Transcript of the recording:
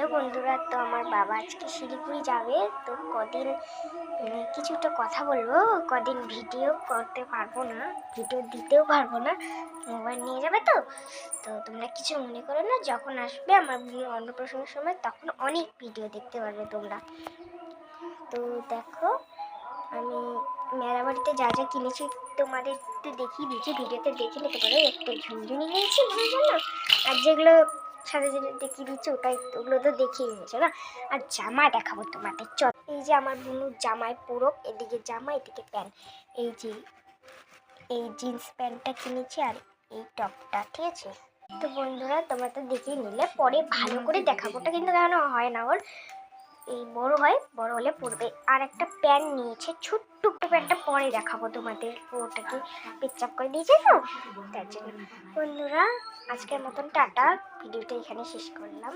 Hello বন্ধুরা, তো আমার বাবা আজকে শিলিগুড়ি যাবে। তো কদিন কিছু একটা কথা বলবো, কদিন ভিডিও করতে পারবো না, ভিডিও দিতেও পারবো না, মোবাইল নিয়ে যাবে। তো তো তোমরা কিছু মনে করো না, যখন আসবে আমার অন্নপ্রাশনের সময় তখন অনেক ভিডিও দেখতে পারবে তোমরা। তো দেখো, আমি মেলা বাড়িতে যা যা কিনেছি তোমাদের একটু দেখিয়ে দিচ্ছি, ভিডিওতে দেখে নিতে পারো। একটা ঝুনঝুনি নিয়েছি মনে জন্য, আর যেগুলো সাথে যেটা দেখিয়ে দিচ্ছি ওগুলো তো দেখিয়ে নিয়েছো না। আর জামা দেখাবো তোমাদের, চল। এই যে আমার বোনুর জামাই পুরো, এদিকে জামা এদিকে প্যান্ট। এই যে এই জিন্স প্যান্টটা কিনেছি আর এই টপটা, ঠিক আছে। তো বন্ধুরা তোমরা তো দেখিয়ে নিলে, পরে ভালো করে দেখাবো। ওটা কিন্তু কেন হয় না, ওর এই বড় হয়, বড় হলে পড়বে। আর একটা প্যান্ট নিয়েছে, ছোট্ট একটা প্যান্টটা পরে দেখাবো তোমাদের, ওটাকে পেচ্চাপ করে দিয়েছে তো তার জন্য। বন্ধুরা আজকের মতন টাটা, ভিডিওটা এখানে শেষ করলাম।